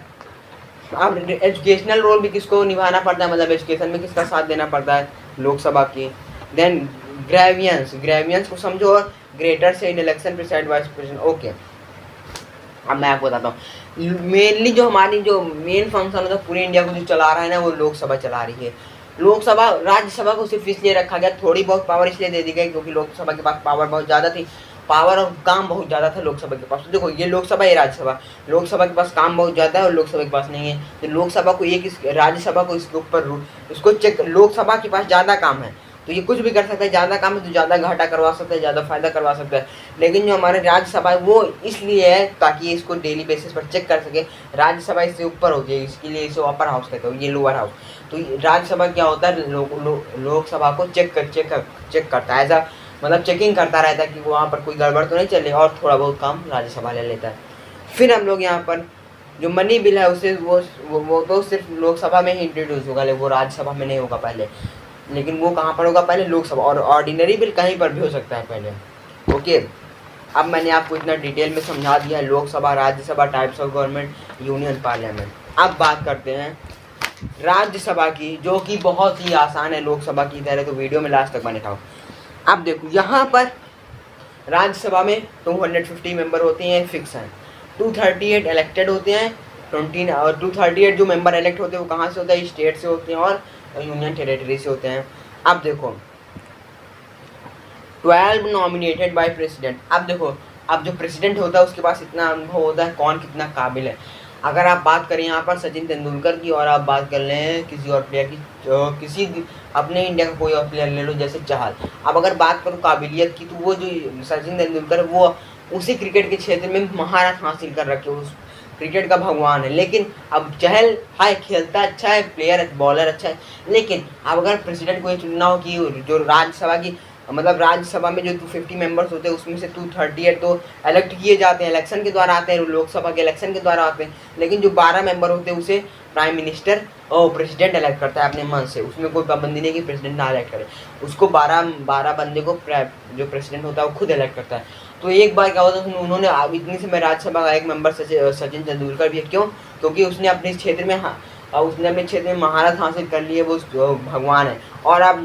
अब एजुकेशनल रोल भी किसको निभाना पड़ता है, मतलब एजुकेशन में किसका साथ देना पड़ता है, लोकसभा की। देन ग्रेवियंस को समझो, और ग्रेटर से in election preside vice president. Okay अब मैं आपको बताता हूँ मेनली जो हमारी जो मेन फंक्शन होता है पूरे इंडिया को जो चला रहा है ना वो लोकसभा चला रही है। लोकसभा राज्यसभा को सिर्फ इसलिए रखा गया, थोड़ी बहुत पावर इसलिए दे दी गई क्योंकि लोकसभा के पास पावर बहुत ज़्यादा थी, पावर और काम बहुत ज़्यादा था लोकसभा के पास। तो देखो ये लोकसभा ये राज्यसभा, लोकसभा के पास काम बहुत ज़्यादा है और लोकसभा के पास नहीं है। तो लोकसभा को एक राज्यसभा को इसके ऊपर इसको चेक, लोकसभा के पास ज़्यादा काम है तो ये कुछ भी कर सकता है, ज़्यादा काम है तो ज़्यादा घाटा करवा सकता है, ज़्यादा फायदा करवा सकता है। लेकिन जो हमारे राज्यसभा है वो इसलिए है ताकि इसको डेली बेसिस पर चेक कर सके। राज्यसभा इससे ऊपर होती है, इसके लिए इसे अपर हाउस कहते हो, ये लोअर हाउस। तो राज्यसभा क्या होता है, लोकसभा को चेक करता है, ऐसा मतलब चेकिंग करता रहता है कि वहाँ पर कोई गड़बड़ तो नहीं चल रही, और थोड़ा बहुत काम राज्यसभा ले लेता है। फिर हम लोग यहाँ पर जो मनी बिल है उसे वो तो सिर्फ लोकसभा में ही इंट्रोड्यूस होगा, वो राज्यसभा में नहीं होगा पहले। लेकिन वो कहाँ पर होगा, पहले लोकसभा, और ऑर्डिनरी बिल कहीं पर भी हो सकता है पहले। ओके अब मैंने आपको इतना डिटेल में समझा दिया है Lok Sabha, Rajya Sabha, types of government, union parliament. अब बात करते हैं राज्यसभा की, जो कि बहुत ही आसान है लोकसभा की तरह, तो वीडियो में लास्ट तक बने रहो। अब देखो यहाँ पर राज्यसभा में 250 मेंबर होते हैं, फिक्स हैं। 238 इलेक्टेड होते हैं, 20 और 238 जो मेंबर इलेक्ट होते हैं वो कहाँ से होते हैं, स्टेट से होते हैं और यूनियन टेरिटरी से होते हैं। अब देखो 12 नॉमिनेटेड बाय प्रेसिडेंट। अब देखो अब जो प्रेसिडेंट होता है उसके पास इतना अनुभव होता है कौन कितना काबिल है। अगर आप बात करें यहाँ पर सचिन तेंदुलकर की, और आप बात कर लें किसी और प्लेयर की, किसी अपने इंडिया का कोई और प्लेयर ले लो जैसे चहल। अब अगर बात करूँ काबिलियत की तो वो जो सचिन तेंदुलकर वो उसी क्रिकेट के क्षेत्र में महारत हासिल कर रखे, उस क्रिकेट का भगवान है। लेकिन अब चहल हाय खेलता अच्छा है, प्लेयर बॉलर अच्छा है, लेकिन अब अगर प्रेसिडेंट को ये चुनना हो कि जो राज्यसभा की, मतलब राज्यसभा में जो 250 मेंबर्स होते हैं उसमें से 238 तो इलेक्ट किए जाते हैं, इलेक्शन के द्वारा आते हैं, लोकसभा के इलेक्शन के द्वारा आते हैं। लेकिन जो 12 मेंबर होते हैं उसे प्राइम मिनिस्टर और प्रेसिडेंट इलेक्ट करता है अपने मन से, उसमें कोई पाबंदी नहीं कि प्रेसिडेंट ना इलेक्ट करे, उसको 12 बंदे को जो प्रेसिडेंट होता है वो खुद इलेक्ट करता है। तो एक बार क्या होता है उन्होंने इतनी से मैं राज्यसभा का एक मेंबर सचिन तेंदुलकर भी है, क्यों, क्योंकि उसने अपने क्षेत्र में उसने अपने क्षेत्र में महारत हासिल कर ली है, वो भगवान है। और आप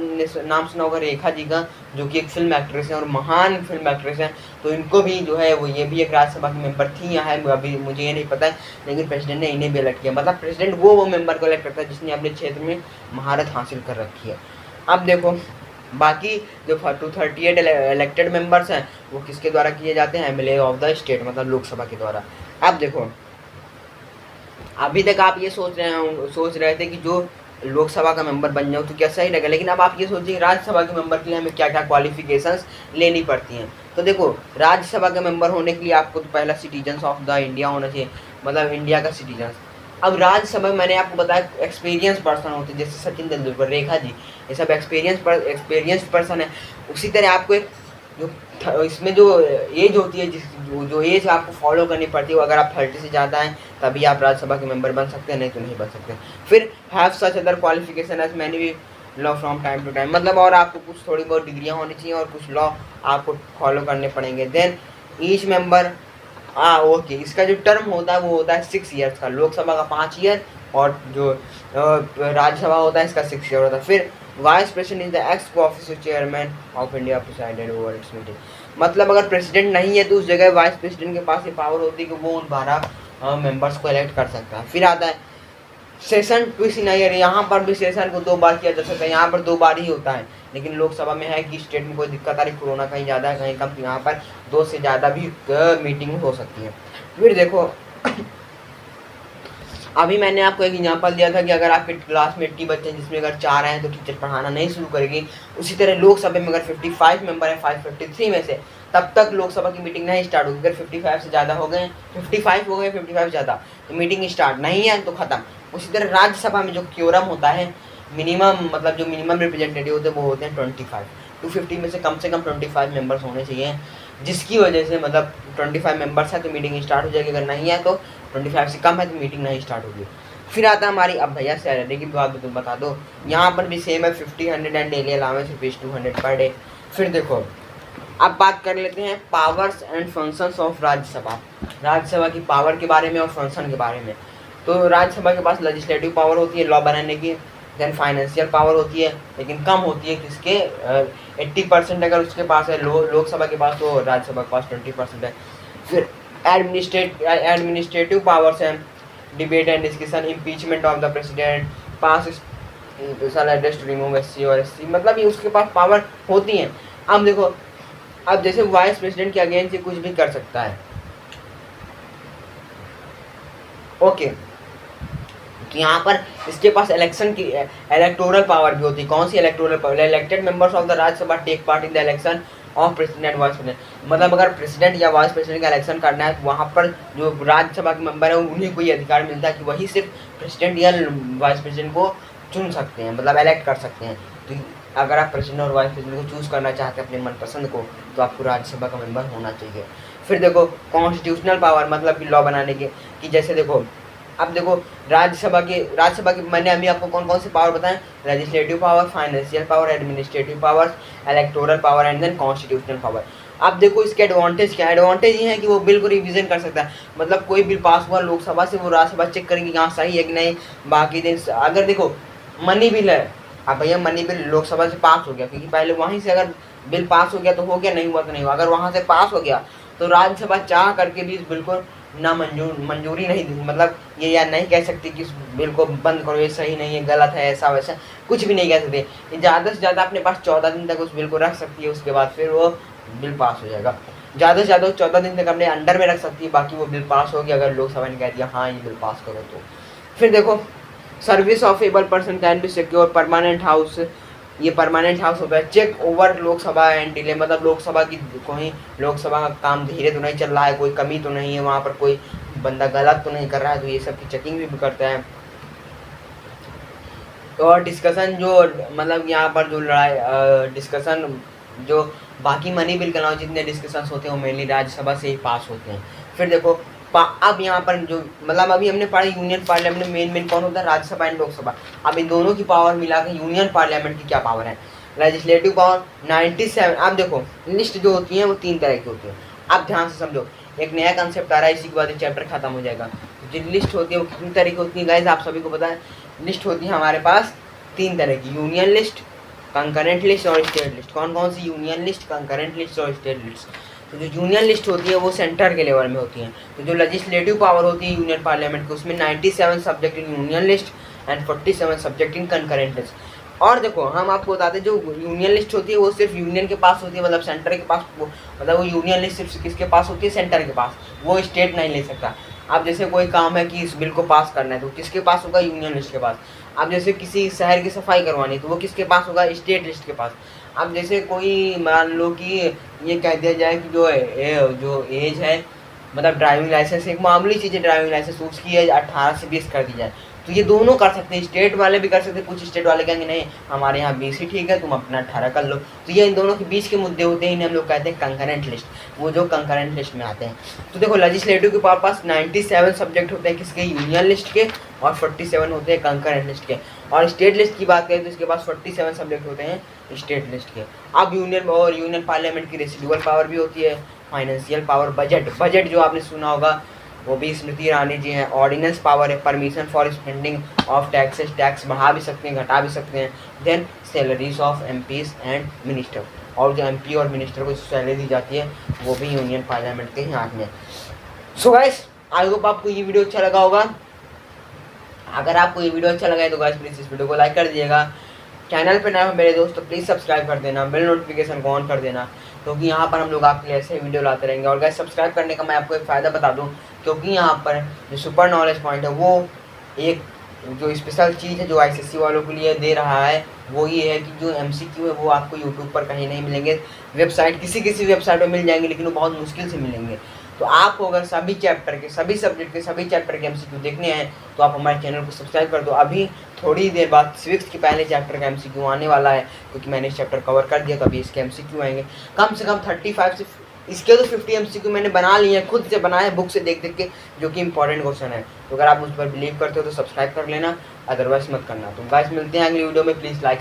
नाम सुना होगा रेखा जी का, जो कि एक फिल्म एक्ट्रेस है और महान फिल्म एक्ट्रेस है, तो इनको भी जो है वो ये भी एक राज्यसभा की मेंबर थी या है, अभी मुझे ये नहीं पता है, लेकिन प्रेसिडेंट ने इन्हें भी इलेक्ट किया। मतलब प्रेसिडेंट वो मेंबर को इलेक्ट करता है जिसने अपने क्षेत्र में महारत हासिल कर रखी है। अब देखो बाकी जो 238 इलेक्टेड मेंबर्स हैं वो किसके द्वारा किए जाते हैं, एमएलए ऑफ द स्टेट, मतलब लोकसभा के द्वारा। अब देखो अभी तक आप ये सोच रहे थे कि जो लोकसभा का मेंबर बन जाओ तो क्या सही लगेगा, लेकिन अब आप ये सोचिए राज्यसभा के मेंबर के लिए हमें क्या क्या क्वालिफिकेशंस लेनी पड़ती हैं। तो देखो राज्यसभा का मेंबर होने के लिए आपको तो पहला सिटीजन्स ऑफ द इंडिया होना चाहिए, मतलब इंडिया का सिटीजन। अब राज्यसभा में मैंने आपको बताया एक्सपीरियंस पर्सन होते हैं, जैसे सचिन तेंदुलकर, रेखा जी, ये सब एक्सपीरियंस पर्सन है। उसी तरह आपको एक जो इसमें जो एज होती है, जो एज आपको फॉलो करनी पड़ती है, अगर आप 30 से ज़्यादा हैं तभी आप राज्यसभा के मेंबर बन सकते हैं, नहीं तो नहीं बन सकते। फिर have such other qualification as many भी law from time to time, मतलब और आपको कुछ थोड़ी बहुत डिग्रियाँ होनी चाहिए और कुछ लॉ आपको फॉलो करने पड़ेंगे। देन ईच मेंबर ओके, इसका जो टर्म होता है वो होता है 6 ईयर्स का। लोकसभा का 5 ईयर और जो राज्यसभा होता है इसका 6 ईयर होता है। फिर vice president is the x official chairman of India presided over it's meeting. मतलब अगर प्रेसिडेंट नहीं है तो उस जगह वाइस प्रेसिडेंट के पास ये पावर होती है कि वो उन 12 मेंबर्स को इलेक्ट कर सकता है। फिर आता है सेशन ट्विस इन ईयर, यहाँ पर भी सेशन को 2 बार किया जा सकता है। यहाँ पर 2 बार ही होता है, लेकिन लोकसभा में है कि स्टेट में कोई दिक्कत आ रही, कोरोना कहीं ज़्यादा है कहीं कम, तो यहाँ पर 2 से ज़्यादा भी मीटिंग हो सकती है। फिर देखो अभी मैंने आपको एक एग्जांपल दिया था कि अगर आपके क्लास में 80 बच्चे हैं जिसमें अगर 4 हैं तो टीचर पढ़ाना नहीं शुरू करेगी। उसी तरह लोकसभा में अगर 55 मेंबर हैं 553 में से, तब तक लोकसभा की मीटिंग नहीं स्टार्ट होगी। अगर 55 से ज़्यादा हो गए, 55 हो गए, 55 ज़्यादा, तो मीटिंग स्टार्ट नहीं है तो ख़त्म। उसी तरह राज्यसभा में जो क्योरम होता है मिनिमम, मतलब जो मिनिमम रिप्रेजेंटेटिव होते हैं वो होते हैं 25। 250 में से कम 25 मेंबर्स होने चाहिए, जिसकी वजह से मतलब 25 मेंबर्स है तो मीटिंग स्टार्ट हो जाएगी, अगर नहीं है तो 25 से कम है तो मीटिंग नहीं स्टार्ट होगी। फिर आता है हमारी, अब भैया सैलरी की बात तुम बता दो। यहाँ पर भी सेम है 50, 100 and daily allowance ₹200 per day. फिर देखो अब बात कर लेते हैं powers and functions of Rajya Sabha. Rajya Sabha की पावर के बारे में और फंक्शन के बारे में। तो राज्यसभा के पास लेजिस्लेटिव पावर होती है लॉ बनाने की, देन फाइनेंशियल पावर होती है लेकिन कम होती है किसके, 80% अगर उसके पास है लोकसभा के पास, तो राज्यसभा के पास 20% है। फिर एडमिनिस्ट्रेटिव पावर्स हैं, debate and discussion, impeachment of the president, pass special address to remove SC और SC, मतलब ये उसके पास पावर होती हैं। अब देखो, अब जैसे वाइस प्रेसिडेंट के अगेंस्ट से कुछ भी कर सकता है, ओके, तो यहाँ पर इसके पास इलेक्शन की इलेक्टोरल पावर भी होती है। कौन सी electoral power? Elected members of the Rajya Sabha take part in the election of president and vice president. मतलब अगर प्रेसिडेंट या वाइस प्रेसिडेंट का इलेक्शन करना है तो वहाँ पर जो राज्यसभा के मेंबर है उन्हीं को ये अधिकार मिलता है कि वही सिर्फ प्रेसिडेंट या वाइस प्रेसिडेंट को चुन सकते हैं, मतलब इलेक्ट कर सकते हैं। तो अगर आप प्रेसिडेंट और वाइस प्रेसिडेंट को चूज़ करना चाहते हैं अपने मनपसंद को, तो आपको राज्यसभा का मेंबर होना चाहिए। फिर देखो कॉन्स्टिट्यूशनल पावर, मतलब कि लॉ बनाने के, कि जैसे देखो अब देखो राज्यसभा के मैंने अभी आपको कौन कौन से पावर बताएं, legislative power, financial power, administrative power, electoral power and then constitutional power. अब देखो इसके एडवांटेज क्या है? एडवांटेज ये है कि वो बिल को रिवीजन कर सकता है, मतलब कोई बिल पास हुआ लोकसभा से वो राज्यसभा चेक करेंगे यहाँ सही है कि नहीं। बाकी दिन अगर देखो मनी बिल है, अब भैया मनी बिल लोकसभा से पास हो गया, क्योंकि पहले वहीं से अगर बिल पास हो गया तो हो गया, नहीं हुआ तो नहीं हुआ। अगर वहाँ से पास हो गया तो राज्यसभा चाह करके भी इस बिल को ना मंजूरी नहीं दी, मतलब ये या नहीं कह सकती कि इस बिल को बंद करो, ये सही नहीं है, गलत है, ऐसा वैसा कुछ भी नहीं कह सकते। ज़्यादा से ज़्यादा अपने पास 14 दिन तक उस बिल को रख सकती है, उसके बाद फिर वो बिल पास हो जाएगा। ज़्यादा से ज़्यादा 14 दिन तक अपने अंडर में रख सकती है, बाकी वो बिल पास हो गया अगर लोकसभा ने कह दिया हाँ ये बिल पास करो तो। फिर देखो service of able person can be secure permanent house, ये परमानेंट हाउस होता है। Check over Lok Sabha and delay, मतलब लोकसभा की कोई लोकसभा का काम धीरे तो नहीं चल रहा है, कोई कमी तो नहीं है वहाँ पर, कोई बंदा गलत तो नहीं कर रहा है, तो ये सब की चेकिंग भी करता है। और डिस्कशन जो मतलब यहाँ पर जो लड़ाई डिस्कशन जो बाकी मनी बिल के अलावा जितने डिस्कशंस होते हैं वो मेनली राज्यसभा से ही पास होते हैं। फिर देखो अब यहाँ पर जो मतलब अभी हमने पढ़ा यूनियन पार्लियामेंट में मेन कौन होता है, राज्यसभा एंड लोकसभा। अब इन दोनों की पावर मिला के यूनियन पार्लियामेंट की क्या पावर है? Legislative power 97। अब देखो लिस्ट जो होती है वो 3 तरह की होती है, आप ध्यान से समझो। एक नया कंसेप्ट आ रहा है, इसी के बाद ये चैप्टर खत्म हो जाएगा। जो लिस्ट होती है वो कितनी तरह की होती है गाइस, आप सभी को पता है। लिस्ट होती है हमारे पास 3 तरह की, यूनियन लिस्ट, कंकरेंट लिस्ट और स्टेट लिस्ट। कौन कौन सी? यूनियन लिस्ट, कंकरेंट लिस्ट और स्टेट लिस्ट। तो जो यूनियन लिस्ट होती है वो सेंटर के लेवल में होती है। तो जो लेजिस्लेटिव पावर होती है यूनियन पार्लियामेंट की, उसमें 97 subject in union list and 47 subject in concurrent list. और देखो हम आपको बताते हैं जो यूनियन लिस्ट होती है वो सिर्फ यूनियन के पास होती है, मतलब सेंटर के पास, मतलब वो यूनियन लिस्ट सिर्फ किसके पास होती है? सेंटर के पास, वो स्टेट नहीं ले सकता। अब जैसे कोई काम है कि इस बिल को पास करना है तो किसके पास होगा? यूनियन लिस्ट के पास। अब जैसे किसी शहर की सफाई करवानी तो वो किसके पास होगा? स्टेट लिस्ट के पास। अब जैसे कोई मान लो कि ये कह दिया जाए कि जो एज है, मतलब ड्राइविंग लाइसेंस, एक मामूली चीज़ है ड्राइविंग लाइसेंस, उसकी एज 18 से 20 कर दी जाए, तो ये दोनों कर सकते हैं। स्टेट वाले भी कर सकते हैं, कुछ स्टेट वाले कहेंगे नहीं हमारे यहाँ 20 ही ठीक है, तुम अपना 18 कर लो। तो ये इन दोनों के बीच के मुद्दे होते हैं, इन्हें हम लोग कहते हैं कंकरेंट लिस्ट, वो जो कंकरेंट लिस्ट में आते हैं। तो देखो लेजिस्लेटिव के पास 97 सब्जेक्ट होते हैं किसके? यूनियन लिस्ट के, और 47 होते हैं कंकरेंट लिस्ट के। और स्टेट लिस्ट की बात करें तो इसके पास 47 सब्जेक्ट होते हैं स्टेट लिस्ट के। अब यूनियन पार्लियामेंट की रेसिडुअल पावर भी होती है, फाइनेंशियल पावर, बजट जो आपने सुना होगा वो भी स्मृति ईरानी जी हैं। ऑर्डिनेंस पावर है, permission for spending of taxes, tax बढ़ा भी सकते हैं घटा भी सकते हैं। Then salaries of MPs and minister, और जो एमपी और मिनिस्टर को सैलरी दी जाती है वो भी यूनियन पार्लियामेंट के ही हाथ में। सो गाइस, आई होप आपको ये वीडियो अच्छा लगा होगा। अगर आपको ये वीडियो अच्छा लगा है तो गाइस प्लीज़ इस वीडियो को लाइक कर दीजिएगा। चैनल पर नए हो मेरे दोस्त तो प्लीज़ सब्सक्राइब कर देना, बेल नोटिफिकेशन को ऑन कर देना, क्योंकि यहाँ पर हम लोग आपके लिए ऐसे वीडियो लाते रहेंगे। और गाइस सब्सक्राइब करने का मैं आपको एक फ़ायदा बता दूँ, क्योंकि यहाँ पर जो सुपर नॉलेज पॉइंट है वो एक जो स्पेशल चीज़ है जो आईसीएसई वालों के लिए दे रहा है वो ये है कि जो एमसीक्यू है वो आपको यूट्यूब पर कहीं नहीं मिलेंगे। वेबसाइट किसी वेबसाइट पर मिल जाएंगे, लेकिन वो बहुत मुश्किल से मिलेंगे। तो आपको अगर सभी चैप्टर के, सभी सब्जेक्ट के, सभी चैप्टर के एमसीक्यू देखने हैं तो आप हमारे चैनल को सब्सक्राइब कर दो। अभी थोड़ी देर बाद सिविक्स के पहले चैप्टर का एमसीक्यू आने वाला है, क्योंकि मैंने इस चैप्टर कवर कर दिया, तो अभी इसके एमसीक्यू आएंगे कम से कम 35 से इसके तो 50 एमसीक्यू मैंने बना लिए हैं, खुद से बनाए बुक से देख के, जो कि इंपॉर्टेंट क्वेश्चन है। तो अगर आप मुझ पर बिलीव करते हो तो सब्सक्राइब कर लेना, अदरवाइज मत करना। तो गाइस मिलते हैं अगली वीडियो में, प्लीज़ लाइक